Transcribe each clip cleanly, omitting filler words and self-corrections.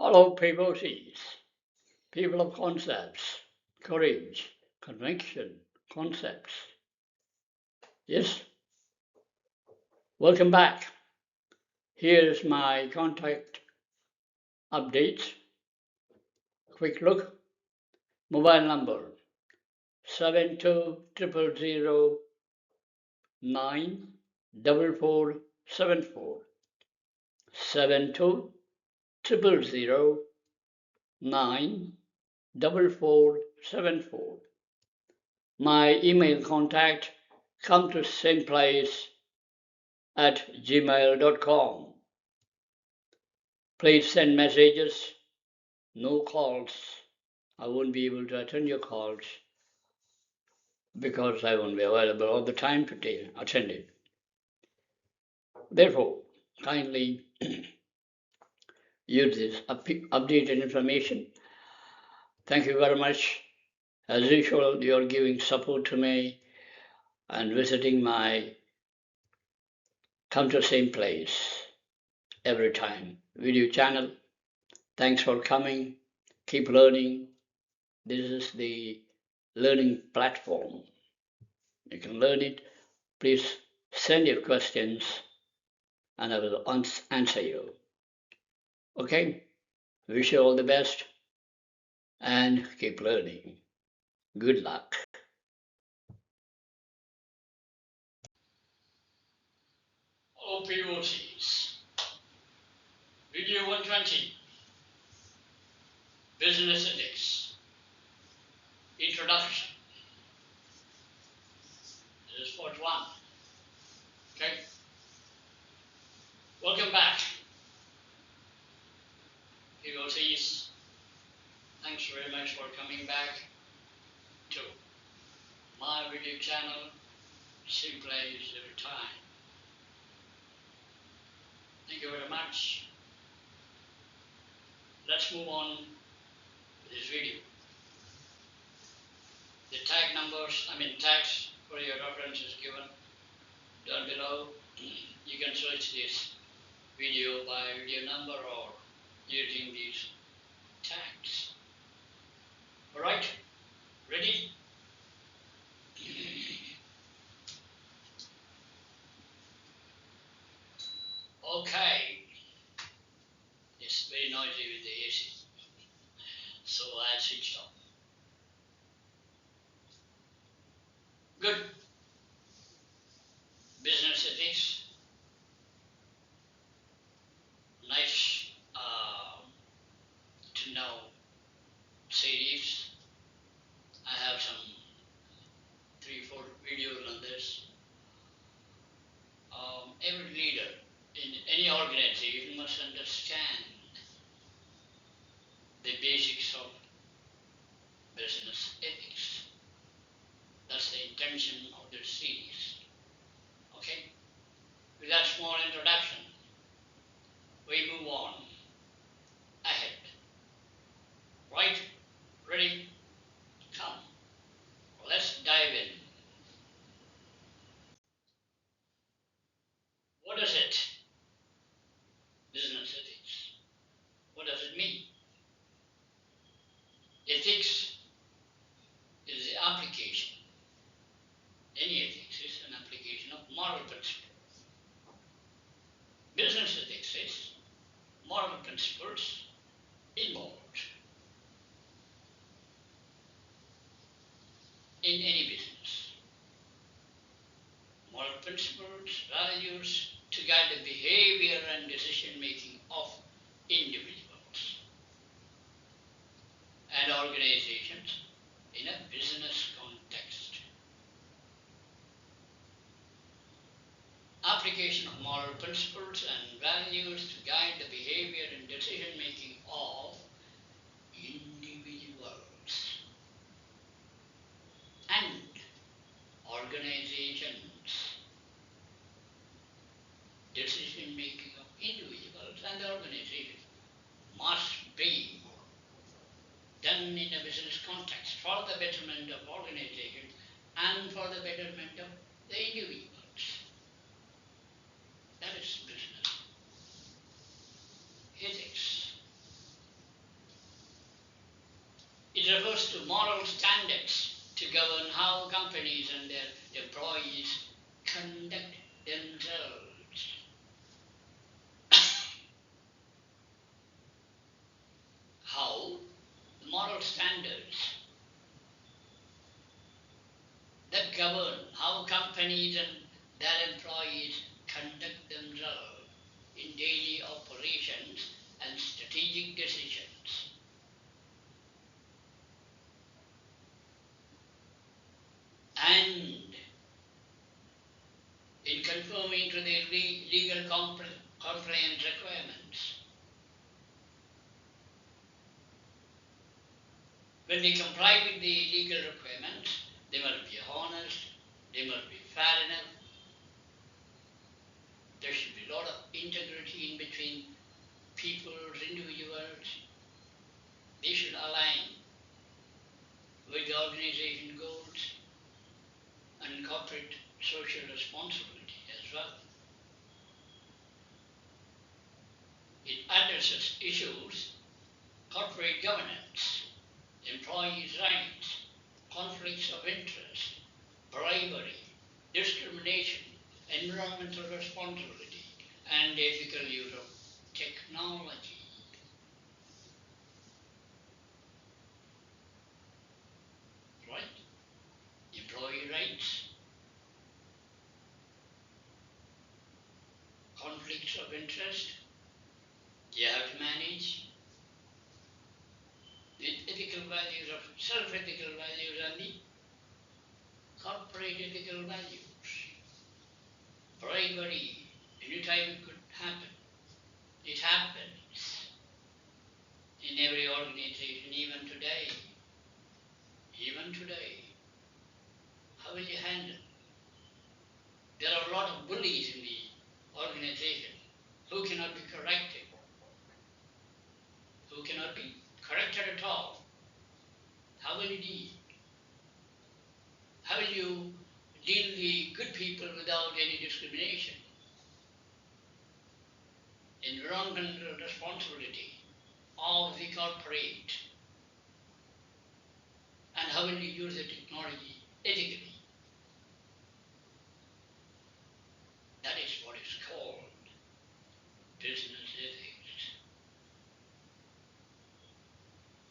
Hello, people, people of concepts, courage, conviction, concepts. Yes, welcome back. Here's my contact update. Quick look. Mobile number 7200094474. 7200094474. My email contact come to sameplace@gmail.com. Please send messages, no calls. I won't be able to attend your calls because I won't be available all the time to attend it. Therefore, kindly use this updated information. Thank you very much. As usual, you are giving support to me and visiting my Come to Same Place every time video channel. Thanks for coming. Keep learning. This is the learning platform. You can learn it. Please send your questions and I will answer you. Okay? Wish you all the best and keep learning. Good luck. All POCs. Video 120. Business Ethics. Introduction. This is part 1. Okay? Welcome back. POCs. Thanks very much for coming back to my video channel, Sameplace every time. Thank you very much. Let's move on to this video. The tags for your reference is given down below. You can search this video by video number or using these tags. Alright, ready? Okay. It's very noisy with the AC, so I'll switch off. Good. Business ethics. Nice to know series. I have some 3-4 videos on this. Every leader in any organization must understand the basics of business ethics. That's the intention of this series. Okay? With that small introduction, we move on ahead. Right? Ready? Come. Let's dive in. What is it? Business ethics. What does it mean? Ethics is the application. Any ethics is an application of moral principles. Business ethics is moral principles involved in any business. Moral principles, values to guide the behavior and decision making of individuals and organizations in a business context. Application of moral principles and values to guide the behavior and decision making of individuals and organizations. Decision making of individuals and the organization must be done in a business context for the betterment of organization and for the betterment of the individuals. That is business ethics. refers to moral standards to govern how companies and their employees conduct themselves. How the moral standards that govern how companies and their employees conduct themselves in daily operations and strategic decisions. And in conforming to the legal compliance requirements. When they comply with the legal requirements, they must be honest, they must be fair enough, there should be a lot of integrity in between people, individuals. They should align with the organization goals and corporate social responsibility as well. It addresses issues, corporate governance, employees' rights, conflicts of interest, bribery, discrimination, environmental responsibility, and ethical use of technology. Right? Employee rights, conflicts of interest, you have to manage the ethical values of self-ethical values and the corporate ethical values. Bribery, anytime it could happen. It happens in every organization, even today. Even today. How will you handle? There are a lot of bullies in the organization who cannot be corrected, who cannot be corrected at all. How will you deal? How will you deal the good people without any discrimination? Environmental responsibility of the corporate. And how will you use the technology ethically? That is what is called business ethics.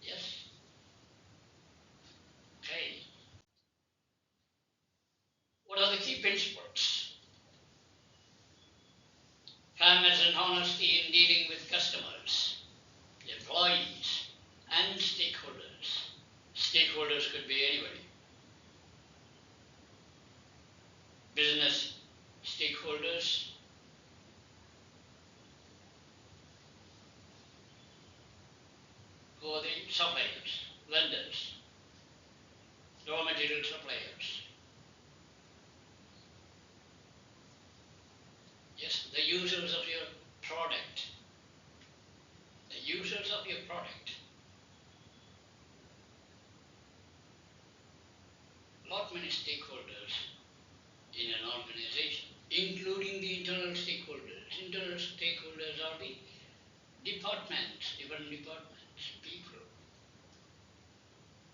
Yes? Okay. What are the key principles? Fairness and honesty in dealing with customers, employees, and stakeholders. Stakeholders could be anybody. Business stakeholders, who are the suppliers, vendors, raw material suppliers. Yes, the users of your product. The users of your product. Lot many stakeholders in an organization, including the internal stakeholders. Internal stakeholders are the departments, different departments, people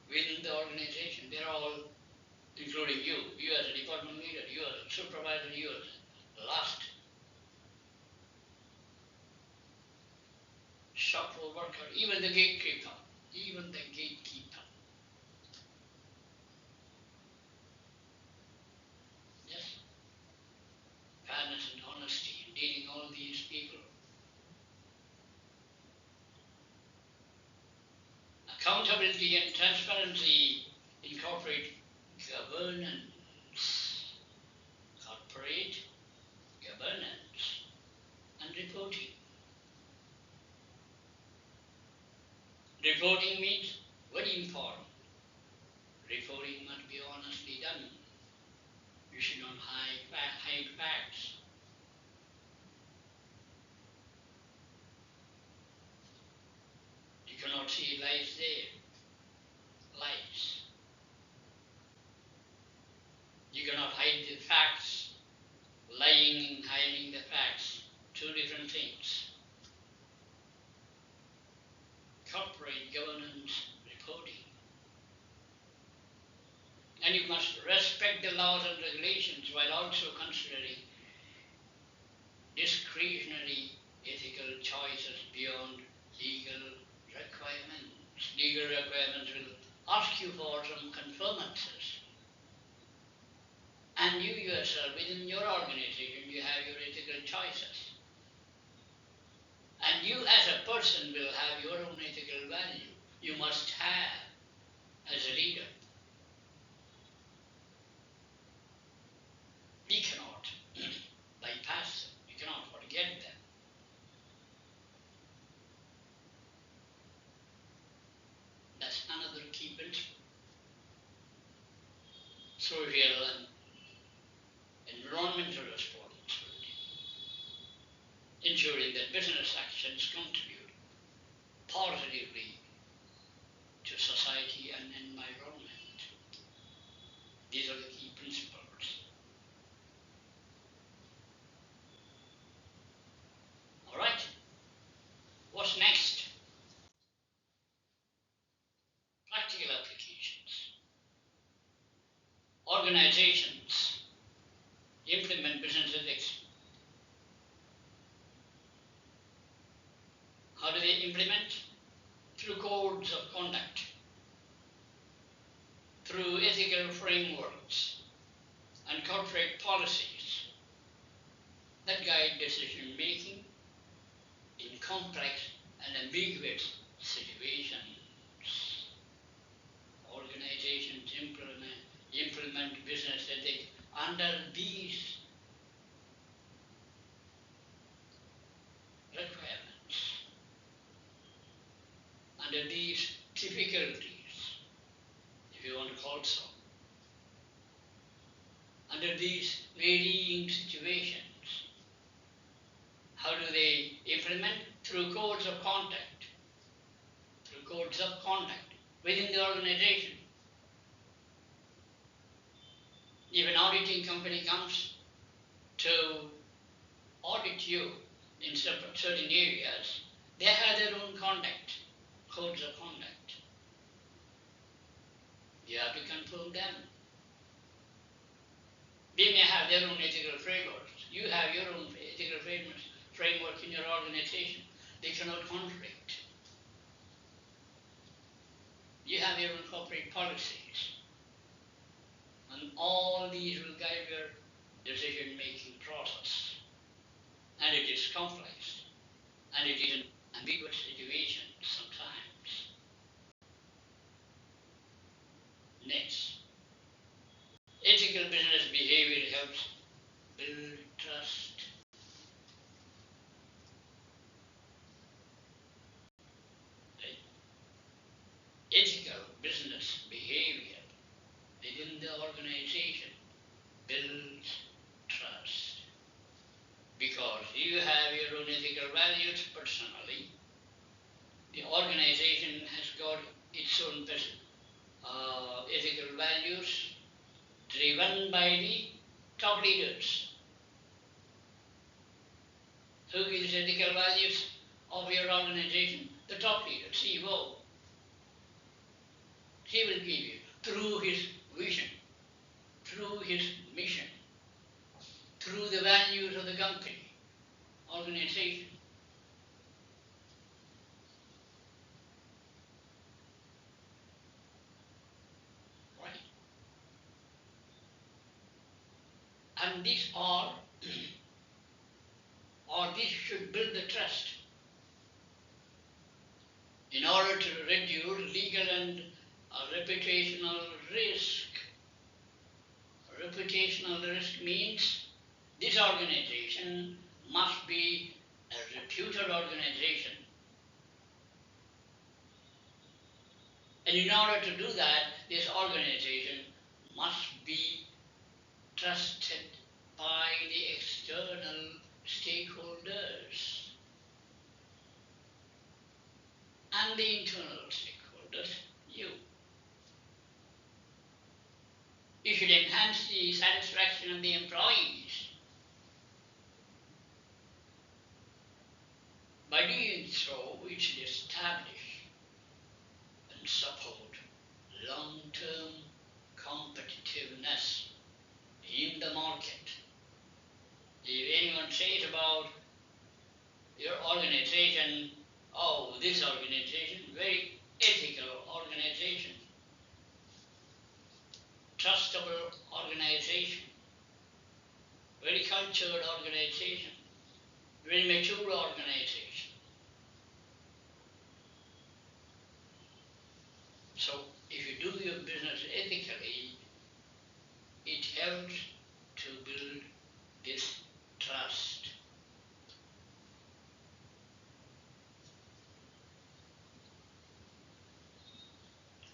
within the organization. They're all, including you as a department leader, you as a supervisor, you as a last shop floor worker, even the gatekeeper, even the gatekeeper. Yes, fairness and honesty in dealing all these people. Accountability and transparency in corporate governance. Corporate governance and reporting. Reporting means very important. Reporting must be honestly done. You should not hide facts. You cannot see lies there. Lies. You cannot hide the facts. Lying and hiding the facts. Two different things. Corporate governance reporting. And you must respect the laws and regulations while also considering discretionary ethical choices beyond legal requirements. Legal requirements will ask you for some conformances. And you yourself, within your organization, you have your ethical choices. And you as a person will have your own ethical value. You must have as a leader. We cannot bypass them. We cannot forget them. That's another key principle. Social and environmental responsibility, ensuring that business actions contribute positively to society and environment. These are the key principles. All right, what's next? Practical applications. Organizations implement business ethics. How do they implement? Through codes of conduct, through ethical frameworks and corporate policies that guide decision making in complex and ambiguous situations. Organizations implement business ethics under these requirements, under these difficulties, if you want to call so, under these varying situations. How do they implement? Through codes of conduct, within the organization. If an auditing company comes to audit you in certain areas, they have their own codes of conduct. You have to confirm them. They may have their own ethical frameworks. You have your own ethical framework in your organization. They cannot conflict. You have your own corporate policies. And all these will guide your decision-making process. And it is complex. And it is an ambiguous situation sometimes. Next, ethical business behavior helps build trust. Right? Ethical business behavior within the organization builds trust. Because you have your own ethical values personally, the organization has got its own ethical values driven by the top leaders. Who gives ethical values of your organization? The top leader, CEO. He will give you through his vision, through his mission, through the values of the company, organization. Right? And these are, or this should build the trust in order to reduce legal and reputational risk. Reputational risk means this organization must be a reputed organization. And in order to do that, this organization must be trusted by the external stakeholders and the internal stakeholders, you. You should enhance the satisfaction of the employees. By doing so, we should establish and support long-term competence. Oh, this organization, very ethical organization, trustable organization, very cultured organization, very mature organization. So if you do your business ethically, it helps to build this trust.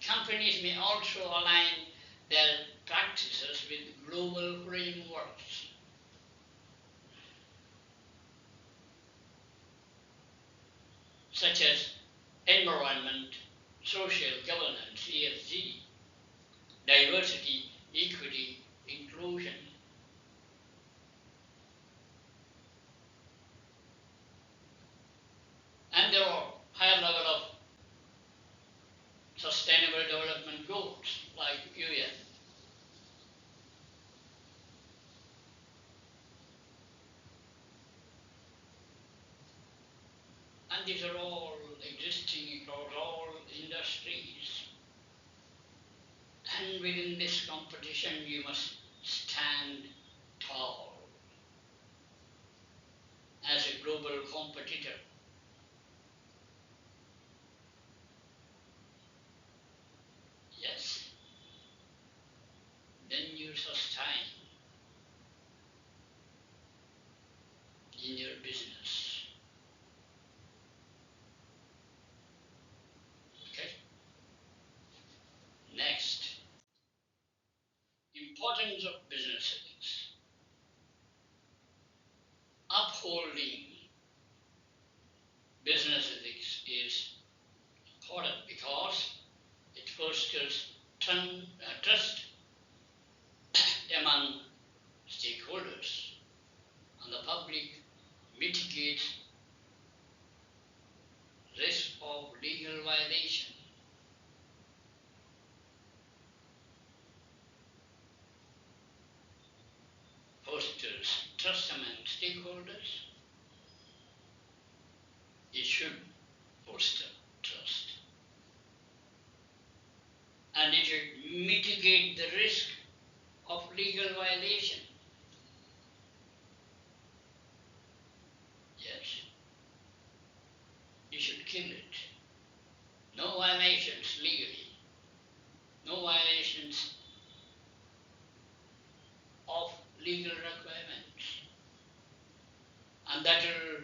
Companies may also align their practices with global frameworks, such as environment, social governance, ESG, diversity, equity, inclusion. And there are higher level of sustainable development goals like UN. And these are all existing across all industries. And within this competition, you must stand tall as a global competitor. Yes, then you sustain in your business. Okay? Next, importance of business ethics. Upholding business ethics is important because it fosters trust among stakeholders, and the public mitigates risk of legal violation, fosters trust among stakeholders. It should foster trust, and it should mitigate the risk of legal violation. Yes, you should kill it. No violations legally, no violations of legal requirements, and that will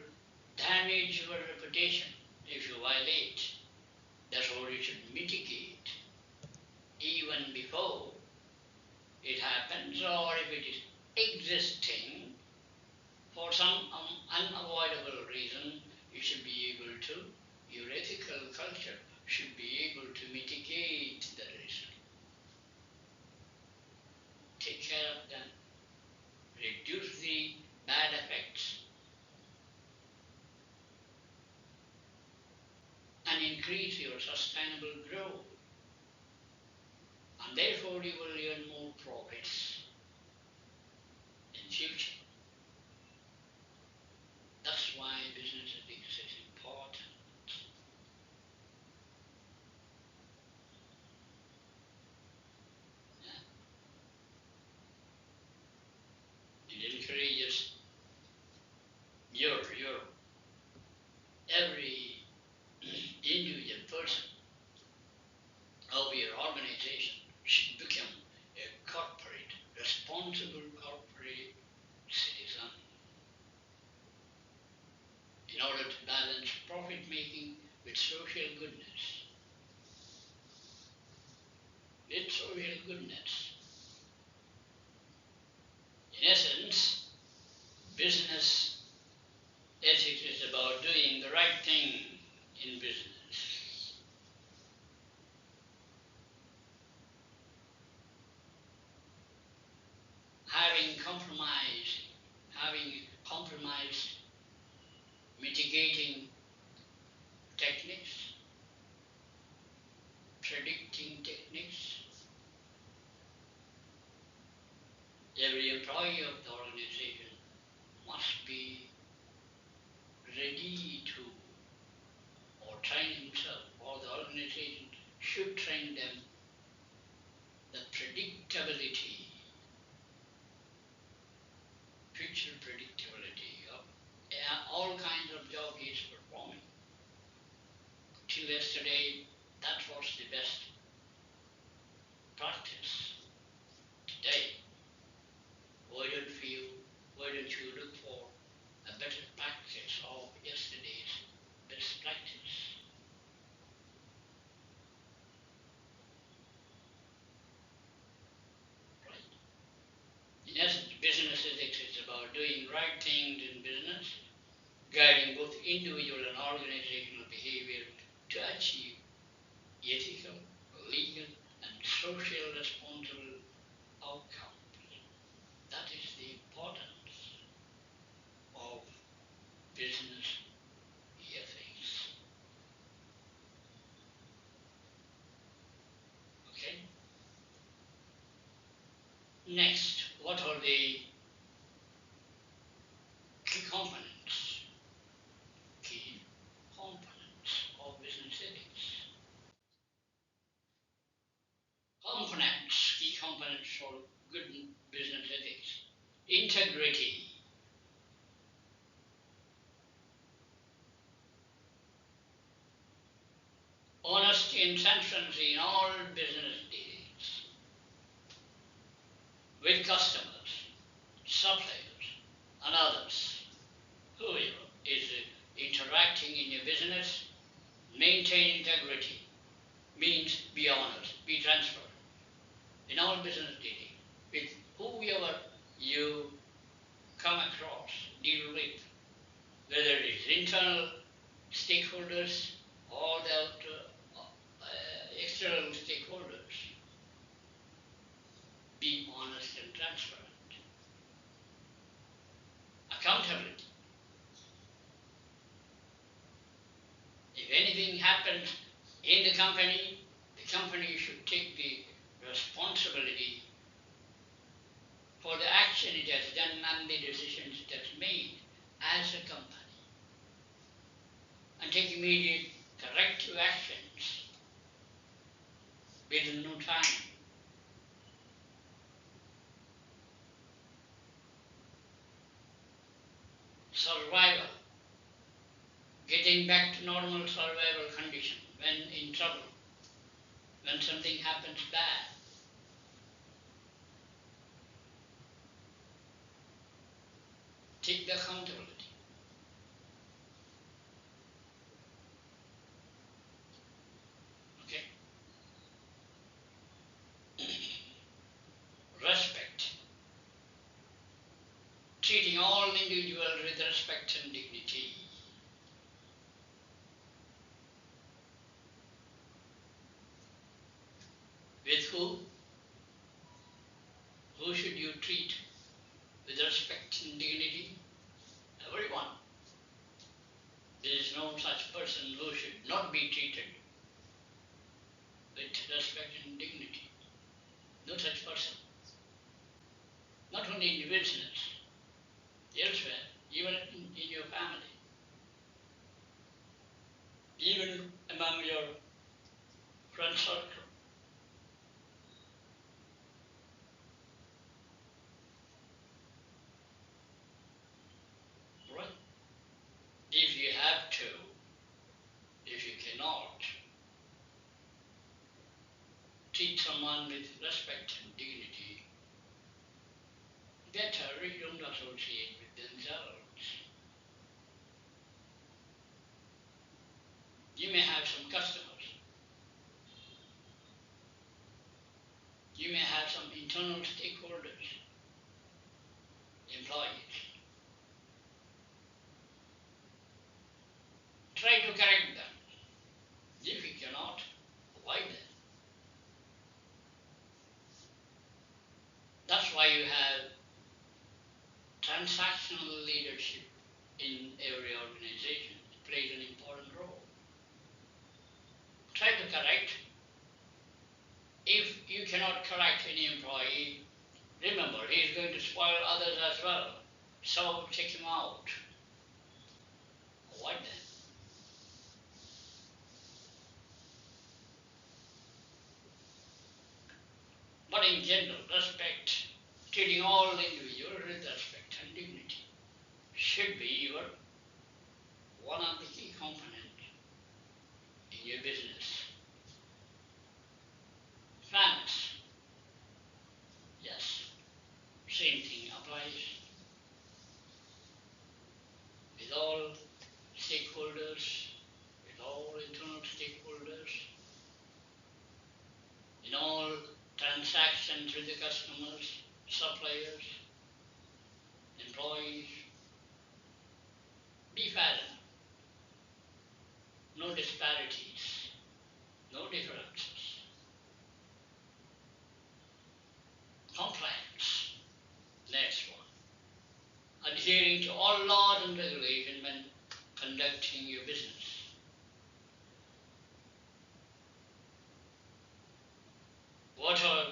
damage your reputation if you violate. Therefore, you should mitigate even before it happens, or if it is existing for some unavoidable reason, you should be able to, your ethical culture should be able to mitigate the risk, take care of them, reduce the bad effects, and increase your sustainable growth. And therefore, you will earn more profits in future. That's why business ethics is important. Yeah. It encourages your every individual person of your organization should become a corporate, responsible corporate citizen in order to balance profit making with social goodness. With social goodness. In essence, business ethics is about doing the right thing in business. Having compromised mitigating techniques, predicting techniques. Every employee of the organization must be ready to should train them the predictability, future predictability of all kinds of job he is performing. Till yesterday, that was the best practice. Today, why don't you look for a better practice of yesterday's best practice? Right? In essence, business ethics is about doing right things in business, guiding both individual and organizational behavior to achieve ethical, legal, and social responsible outcomes. That is the importance of business ethics. Okay? Next, what are the key components? Key components of business ethics. Key components for good business ethics. Integrity. Honesty and transparency in all business dealings with customers, suppliers, and others. Whoever is interacting in your business, maintain integrity means be honest, be transparent in all business dealing with whoever you come across, deal with, whether it is internal stakeholders or the external stakeholders. Be honest and transparent. Accountability. If anything happens in the company should take the responsibility for the action it has done and the decisions it has made as a company and take immediate corrective actions within no time. Survival. Getting back to normal survival condition when in trouble, when something happens bad. Take the accountability. Okay. Respect. Treating all individuals with respect and dignity. With who? Who should you treat with respect and dignity? Everyone. There is no such person who should not be treated with respect and dignity. No such person. Not only in business, elsewhere, even in your family, even among your friend circle. Right? If you have to, if you cannot, treat someone with respect and dignity, better you don't associate with themselves. You may have some customers. You may have some internal stakeholders, employees. Try to correct them. If you cannot, avoid them. That's why you have transactional leadership in every organization. It plays an important role. Try to correct. If you cannot correct any employee, remember he is going to spoil others as well. So take him out. Avoid them. But in general, respect, treating all individuals with respect and dignity should be one of the key components in your business. Fairness, yes, same thing applies with all stakeholders, with all internal stakeholders, in all transactions with the customers, suppliers, employees. Be fair, no disparities, no differences. Compliance, next one. Adhering to all laws and regulations when conducting your business. What are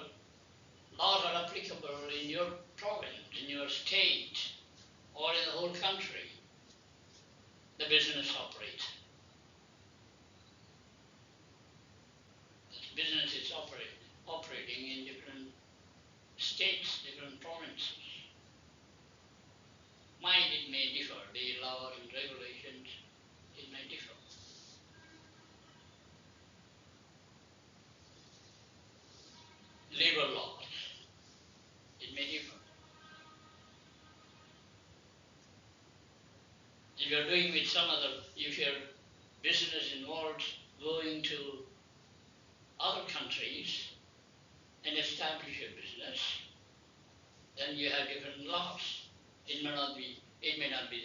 laws are applicable in your province, in your state, or in the whole country the business operates? The business is operating in different states, different provinces. Mind it may differ, the laws and regulations, it may differ. Labor laws, it may differ. If you're doing with some other, if your business involves going to other countries and establish a business, then you have different laws. It may not be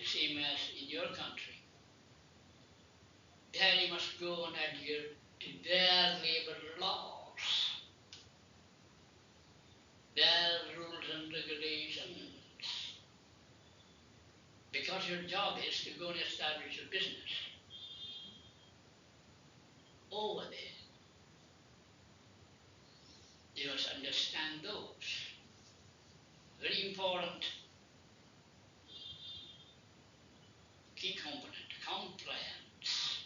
the same as in your country. There you must go and adhere to their labor laws, their rules and regulations. Because your job is to go and establish a business over there. You must understand those. Very important key component, compliance.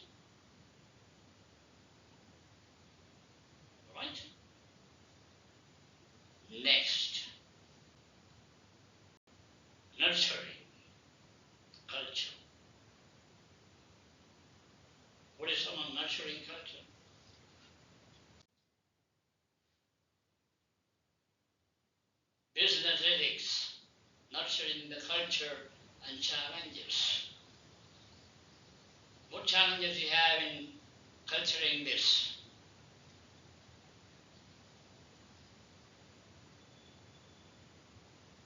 Right? Next, nurturing culture. What is someone nurturing culture? Business ethics, nurturing the culture and challenges. What challenges you have in culturing this?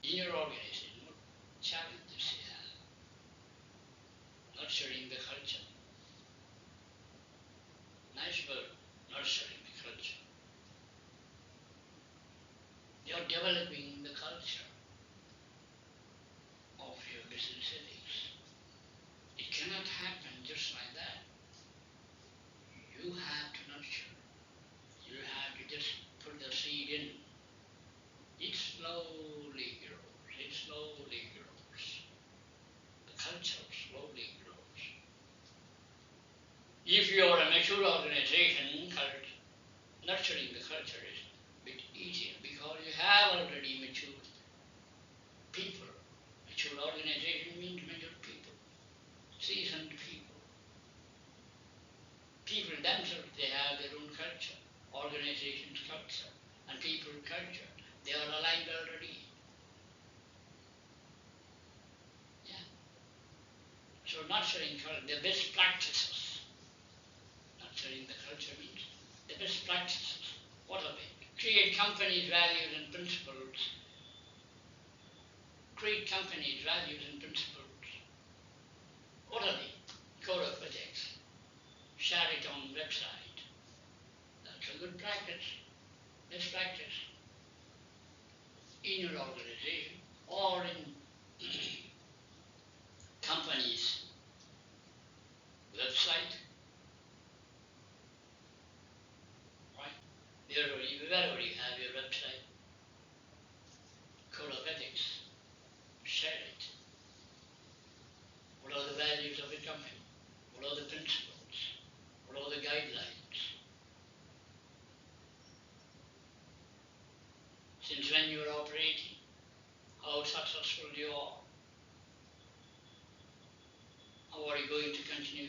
In your organization, what challenges you have? Nurturing the culture. Nice word, nurturing the culture. You're developing the culture of your business ethics. It cannot happen just like that. You have to nurture. You have to just put the seed in. It slowly grows. It slowly grows. The culture slowly grows. If you are a mature organization, nurturing the culture is a bit easier because you have already mature people. Mature organization means mature people, seasoned people. People themselves, they have their own culture, organization's culture, and people culture. They are aligned already. Yeah. So nurturing culture, the best practices. Nurturing the culture means the best practices. What are they? Create company's values and principles. Create company's values and principles. What are they? Code of ethics. Share it on website. That's a good practice. Best practice. In your organization or in company's website. Right? Wherever you have your website. Code of ethics. Share it. What are the values of a company? What are the principles? What are the guidelines?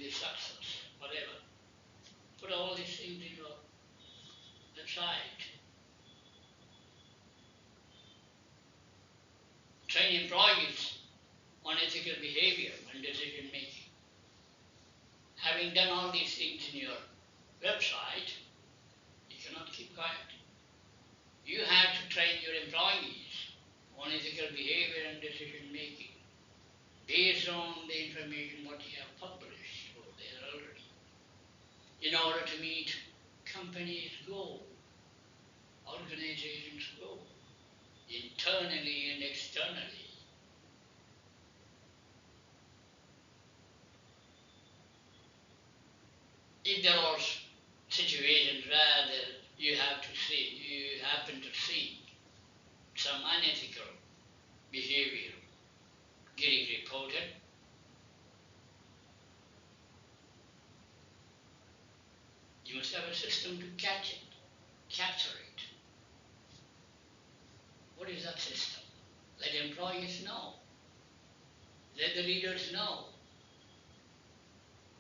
the success, whatever. Put all these things in your website. Train employees on ethical behavior and decision making. Having done all these things in your website, you cannot keep quiet. You have to train your employees on ethical behavior and decision making based on the information what you have published over there already. In order to meet companies' goal, organizations' goal, internally and externally. If there are situations where you happen to see some unethical behavior getting reported, you must have a system to catch it, capture it. What is that system? Let employees know. Let the leaders know.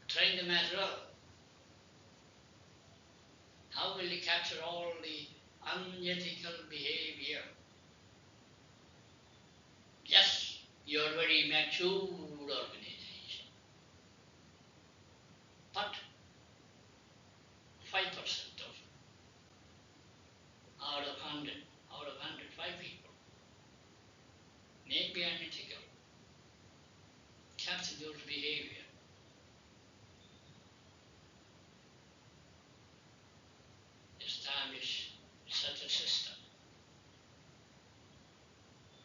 Train them as well. How will you capture all the unethical behavior? Yes, you are a very mature organization, but 5% of out of 100, 5 people may be unethical. Capture those behavior. Establish such a system.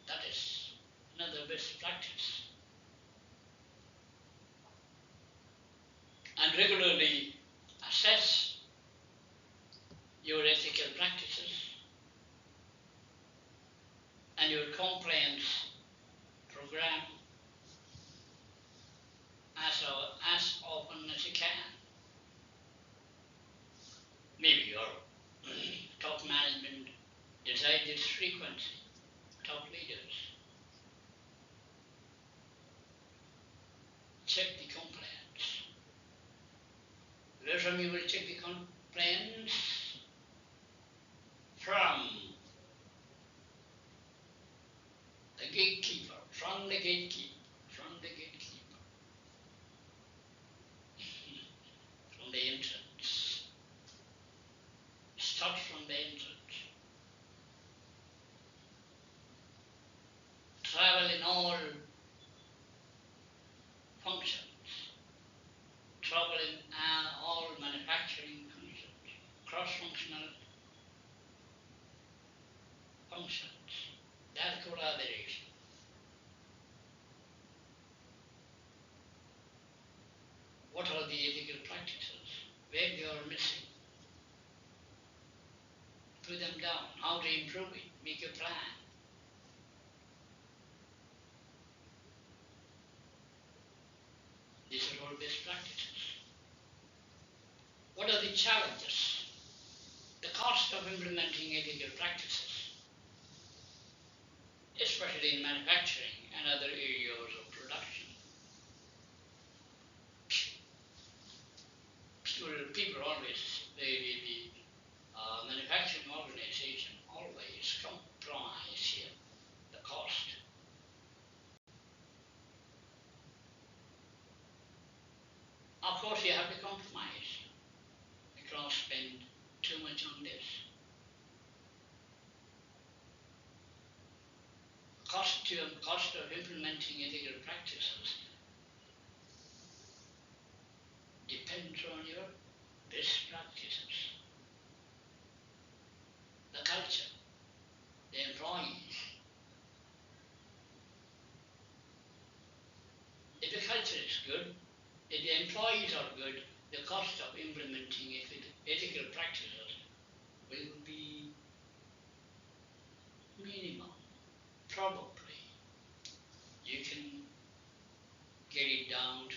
That is another best practice. And regularly assess your ethical practices and your compliance program as often as you can. Maybe your top management decide this frequency, top leaders. Check the compliance. Where from you will check the compliance? From the gatekeeper, from the gatekeeper. From the entrance. Start from the entrance. Travel in all functions. Travel in all manufacturing functions. Cross-functional functions. That collaboration. What are the ethical practices? Where they are missing? Put them down. How to improve it? Make a plan. These are all best practices. What are the challenges? The cost of implementing ethical practices, especially in manufacturing and other areas of production. People always, the manufacturing organization always compromise here, the cost. Of course, you have to compromise. You cannot spend too much on this. Cost of implementing ethical practices depends on your best practices, the culture, the employees. If the culture is good, if the employees are good, the cost of implementing ethical practices will be minimum. Probably you can get it down to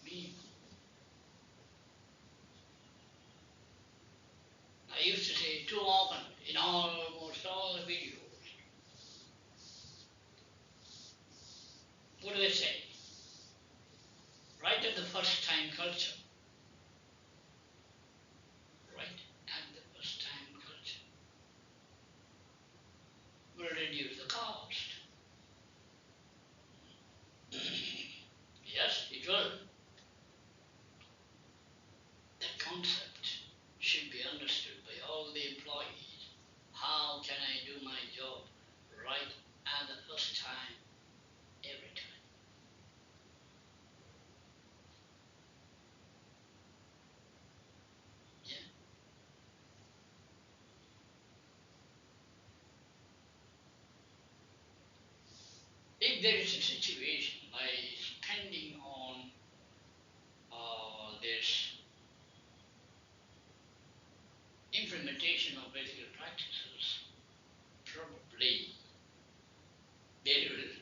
minimum. I used to say too often in almost all the videos. What do they say? Right at the first time culture, right at the first time culture, will reduce the cost. Yes, it will. That concept should be understood by all the employees. How can I do my job right at the first time, every time? Yeah. If there is a situation like spending on this implementation of ethical practices, probably there will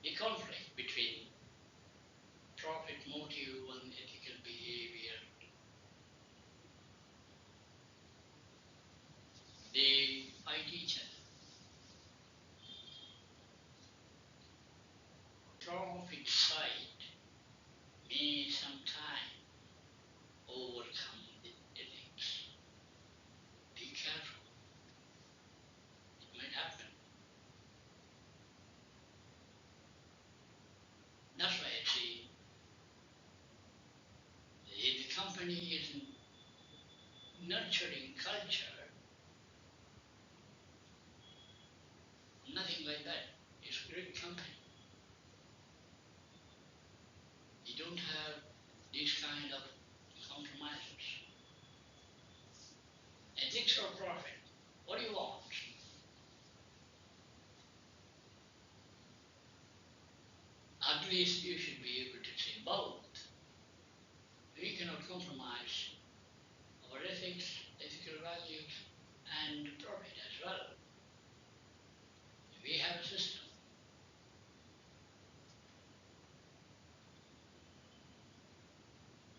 be conflict between profit motive and ethical behavior. They fight each other. Profit side may sometime overcome the ethics. Be careful, it might happen. That's why I say if the company is nurturing culture, nothing like that. It's a great company. You don't have these kind of compromises. Ethics or profit? What do you want? At least you should be able to say both. We cannot compromise our ethics, ethical values, and profit as well. We have a system.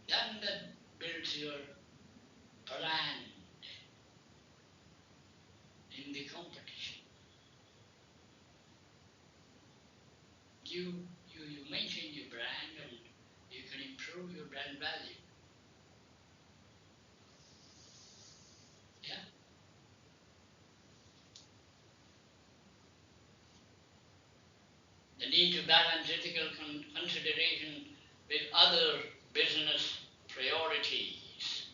Then that builds your brand in the competition. You maintain your brand and you can improve your brand value. Yeah. The need to balance ethical consideration with other business priorities.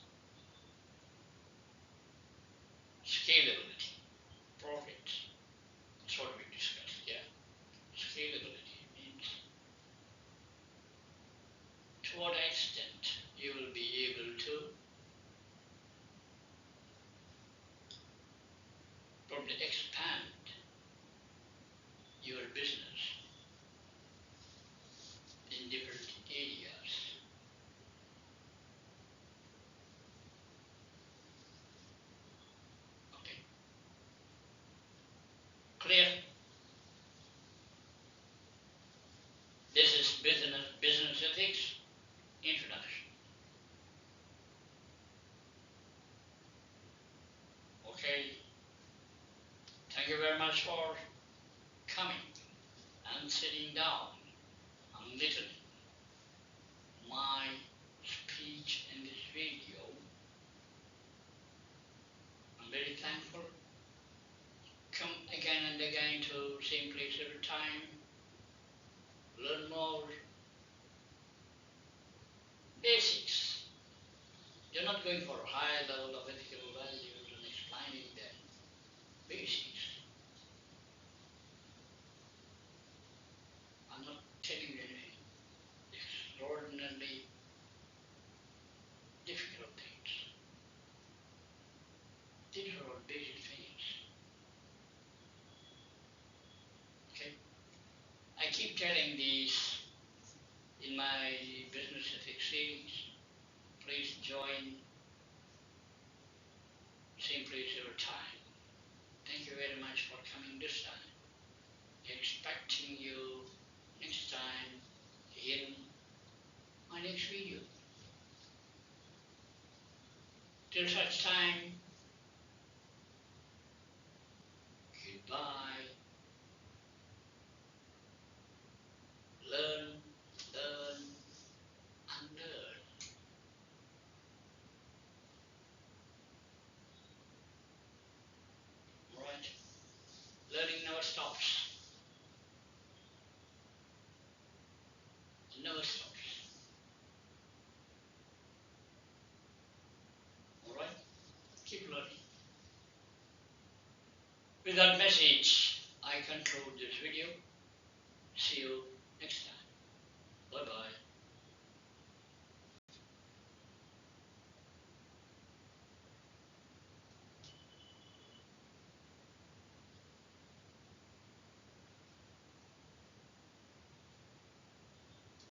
Scalability, profits. That's what we discussed. Yeah. Scalability means to what extent you will be able to probably expand your business in different areas. Okay. Clear? This is business ethics introduction. Okay. Thank you very much for coming and sitting down and listening my speech in this video. I'm very thankful. Come again and again to Sameplace every time. Learn more basics. You're not going for a high level of ethical values and explaining them. Basics. I'm not telling you anything extraordinarily difficult things. These are all basic things. Okay? I keep telling these in my business ethics series. Please join Sameplace every time. Thank you very much for coming this time. Expecting you next time in my next video. Till such time, goodbye. Learn With that message, I conclude this video. See you next time. Bye-bye.